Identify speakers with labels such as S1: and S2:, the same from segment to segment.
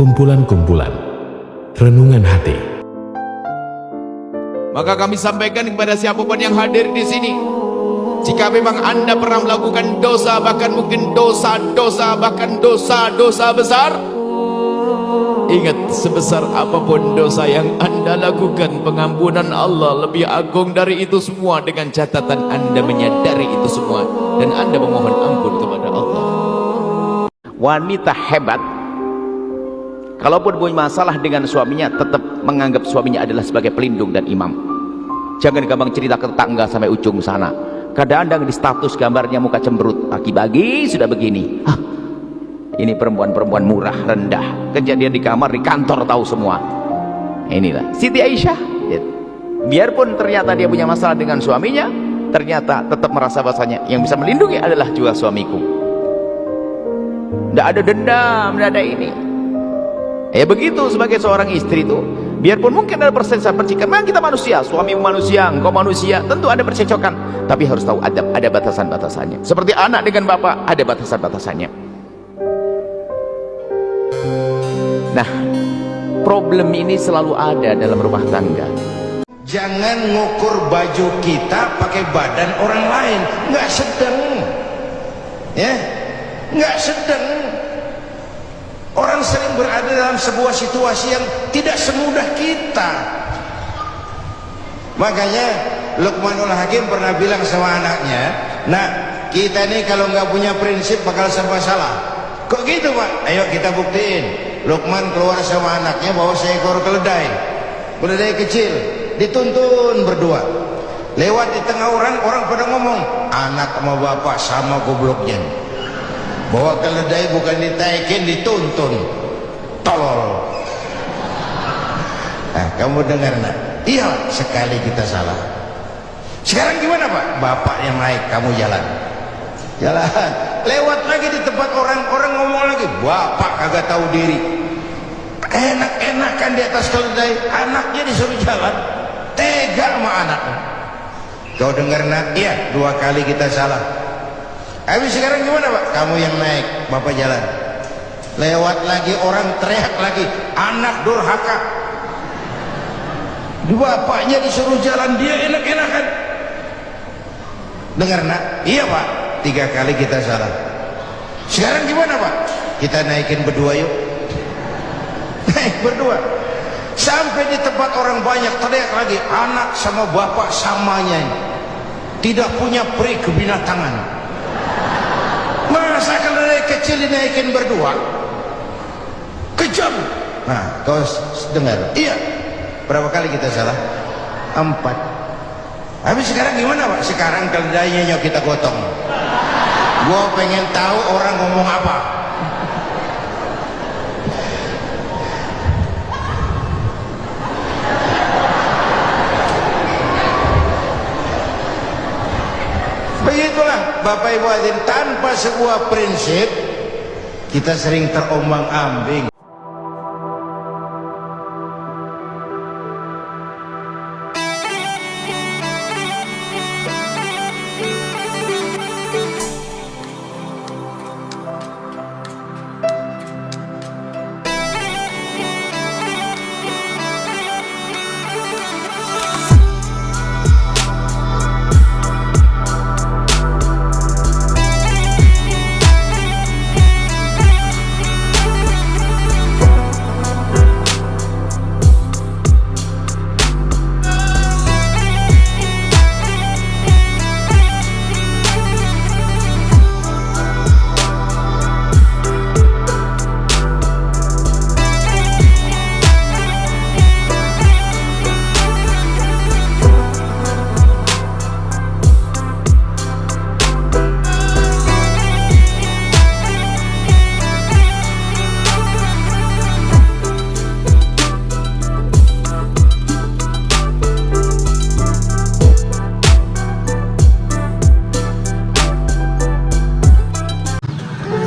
S1: kumpulan-kumpulan renungan hati.
S2: Maka kami sampaikan kepada siapapun yang hadir di sini, jika memang Anda pernah melakukan dosa, bahkan mungkin dosa-dosa, bahkan dosa-dosa besar, ingat, sebesar apapun dosa yang Anda lakukan, pengampunan Allah lebih agung dari itu semua, dengan catatan Anda menyadari itu semua dan Anda memohon ampun kepada Allah.
S3: Wanita hebat, kalaupun punya masalah dengan suaminya, tetap menganggap suaminya adalah sebagai pelindung dan imam. Jangan gampang cerita ke tetangga sampai ujung sana. Kadang-kadang di status gambarnya muka cemberut, pagi-pagi sudah begini. Ini perempuan-perempuan murah, rendah. Kejadian di kamar, di kantor tahu semua. Inilah Siti Aisyah. Biarpun ternyata dia punya masalah dengan suaminya, ternyata tetap merasa bahasanya yang bisa melindungi adalah juga suamiku. Tidak ada dendam, tidak ada ini. Ya begitu sebagai seorang istri itu, biarpun mungkin ada percikan, memang kita manusia, suami manusia, engkau manusia, tentu ada percecokan, tapi harus tahu adab, ada batasan-batasannya. Seperti anak dengan bapak, ada batasan-batasannya. Nah, problem ini selalu ada dalam rumah tangga.
S4: Jangan ngukur baju kita pakai badan orang lain, nggak sedang, ya, nggak sedang. Orang sering berada dalam sebuah situasi yang tidak semudah kita. Makanya Luqmanul Hakim pernah bilang sama anaknya, "Nak, kita nih kalau nggak punya prinsip bakal serba salah." Kok gitu, Pak? Ayo kita buktiin. Luqman keluar sama anaknya bawa seekor keledai. Keledai kecil, dituntun berdua. Lewat di tengah orang pada ngomong, "Anak sama bapak sama gobloknya. Bawa keledai bukan ditaikin, dituntun. Tolol." Nah, kamu dengar nak? Iya, sekali kita salah. Sekarang gimana, Pak? Bapak yang naik, kamu jalan. Jalan. Lewat lagi di tempat orang ngomong lagi, "Bapak kagak tahu diri." Enak-enakan di atas keledai, anaknya disuruh jalan. Tega sama anaknya. Kau dengar nak? Iya, 2 kali kita salah. Habis sekarang gimana, Pak? Kamu yang naik, bapak jalan. Lewat lagi orang teriak lagi, "Anak durhaka." Bapaknya disuruh jalan, dia enak-enakan. Dengar nak? Iya, Pak, 3 kali kita salah. Sekarang gimana, Pak? Kita naikin berdua yuk. Naik berdua. Sampai di tempat orang banyak teriak lagi, anak sama bapak samanya, tidak punya peri kebinatangan. Masa keledai kecil dinaikin berdua? Kejam. Nah, kau dengar? Iya. Berapa kali kita salah? 4. Habis sekarang gimana, Pak? Sekarang keledainya nyok kita gotong. Gua pengen tahu orang ngomong apa. Begitulah Bapak Ibu hadirin, tanpa sebuah prinsip kita sering terombang-ambing.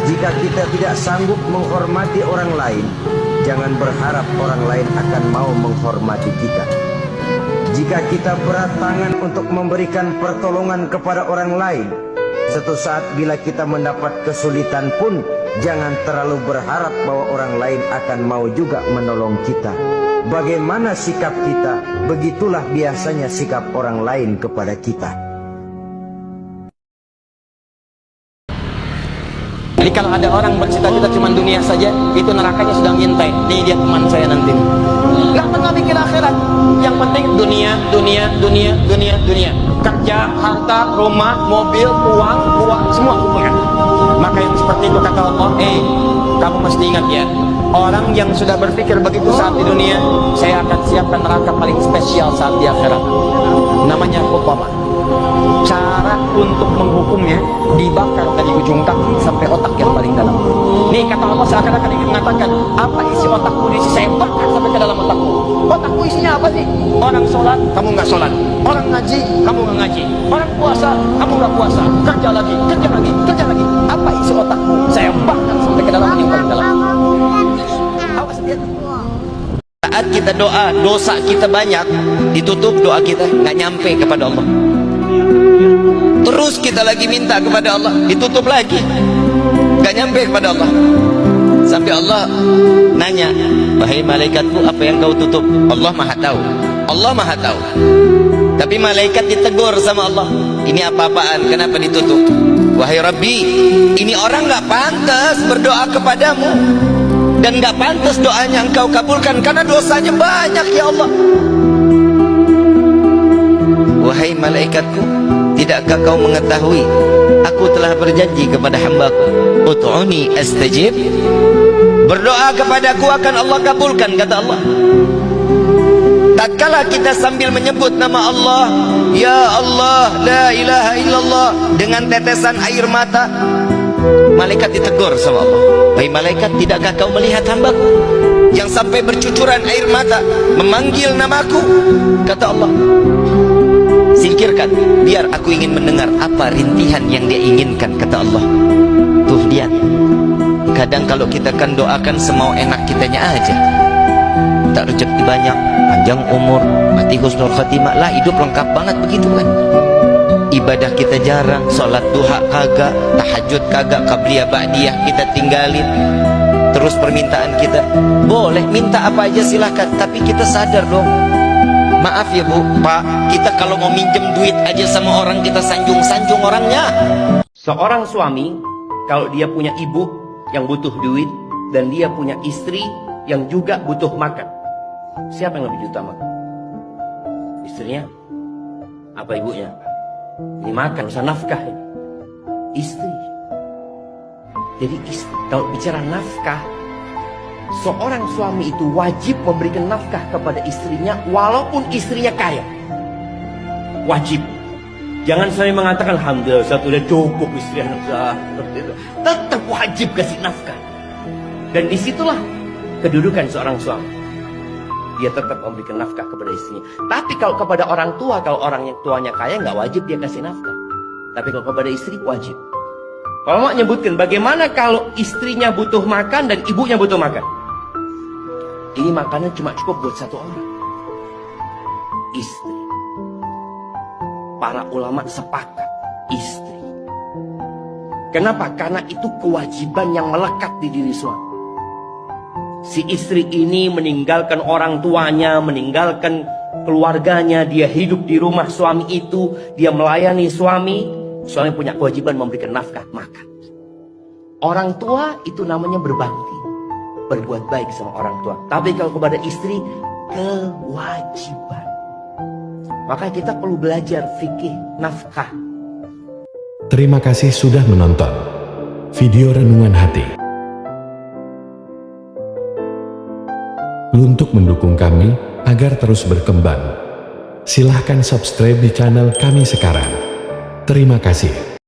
S5: Jika kita tidak sanggup menghormati orang lain, jangan berharap orang lain akan mau menghormati kita. Jika kita berat tangan untuk memberikan pertolongan kepada orang lain, Suatu saat bila kita mendapat kesulitan pun, jangan terlalu berharap bahwa orang lain akan mau juga menolong kita. Bagaimana sikap kita, begitulah biasanya sikap orang lain kepada kita.
S6: Jadi kalau ada orang bercita-cita cuma dunia saja, itu nerakanya sudah ngintai. Nih dia teman saya nanti. Gak pernah mikir akhirat. Yang penting dunia, dunia, dunia, dunia, dunia. Kerja, harta, rumah, mobil, uang, semua kumpulkan. Maka yang seperti itu kata Allah, kamu mesti ingat ya, orang yang sudah berpikir begitu saat di dunia, saya akan siapkan neraka paling spesial saat di akhirat. Namanya Hutama. Cara untuk menghukumnya dibakar dari ujung kaki sampai otak yang paling dalam. Nih kata Allah seakan-akan ingin mengatakan, apa isi otakmu di sisi saya bakar sampai ke dalam otakmu. Otakmu isinya apa sih? Orang sholat, kamu nggak sholat. Orang ngaji, kamu nggak ngaji. Orang puasa, kamu nggak puasa. Kerja lagi, kerja lagi, kerja lagi. Apa isi otakmu? Saya bakar sampai ke dalam yang paling dalam. Awas lihat. Saat kita doa, dosa kita banyak, ditutup doa kita, nggak nyampe kepada Allah. Terus kita lagi minta kepada Allah, ditutup lagi, nggak nyampe kepada Allah. Sampai Allah nanya, wahai malaikatku, apa yang kau tutup? Allah maha tahu, Allah maha tahu. Tapi malaikat ditegur sama Allah, ini apa-apaan, kenapa ditutup? Wahai Rabbi, ini orang nggak pantas berdoa kepadamu, dan nggak pantas doanya engkau kabulkan karena dosanya banyak ya Allah. Wahai malaikatku, tidakkah kau mengetahui aku telah berjanji kepada hambaku, ud'uni astajib, berdoa kepadaku akan Allah kabulkan, kata Allah. Tatkala kita sambil menyebut nama Allah, ya Allah, la ilaha illallah, dengan tetesan air mata, malaikat ditegur sama Allah. Wahai malaikat, tidakkah kau melihat hambaku yang sampai bercucuran air mata memanggil namaku? Kata Allah, singkirkan, biar aku ingin mendengar apa rintihan yang dia inginkan, kata Allah. Tuh lihat, kadang kalau kita kan doakan semau enak kitanya aja, tak rezeki banyak, panjang umur, mati husnul khatimah, lah hidup lengkap banget begitu kan. Ibadah kita jarang, sholat duha kagak, tahajud kagak, qabliyah ba'diyah kita tinggalin. Terus permintaan kita, boleh minta apa aja silahkan, tapi kita sadar dong, maaf ya bu, pak, kita kalau mau minjem duit aja sama orang, kita sanjung-sanjung orangnya. Seorang suami, kalau dia punya ibu yang butuh duit, dan dia punya istri yang juga butuh makan, siapa yang lebih diutamakan? Istrinya? Apa ibunya? Ini makan, usah nafkah ini. Istri. Jadi istri, kalau bicara nafkah, seorang suami itu wajib memberikan nafkah kepada istrinya walaupun istrinya kaya. Wajib. Jangan saya mengatakan alhamdulillah satu udah cukup istri anak saya. Tetap wajib kasih nafkah. Dan disitulah kedudukan seorang suami. Dia tetap memberikan nafkah kepada istrinya. Tapi kalau kepada orang tua, kalau orang yang tuanya kaya, nggak wajib dia kasih nafkah. Tapi kalau kepada istri wajib. Kalau mau nyebutkan bagaimana kalau istrinya butuh makan dan ibunya butuh makan. Ini makanan cuma cukup buat satu orang. Istri. Para ulama sepakat, istri. Kenapa? Karena itu kewajiban yang melekat di diri suami. Si istri ini meninggalkan orang tuanya, meninggalkan keluarganya, dia hidup di rumah suami itu, dia melayani suami. Suami punya kewajiban memberikan nafkah, makan. Orang tua itu namanya berbakti, berbuat baik sama orang tua. Tapi kalau kepada istri, kewajiban. Maka kita perlu belajar fikih nafkah.
S1: Terima kasih sudah menonton video Renungan Hati. Untuk mendukung kami agar terus berkembang, silahkan subscribe di channel kami sekarang. Terima kasih.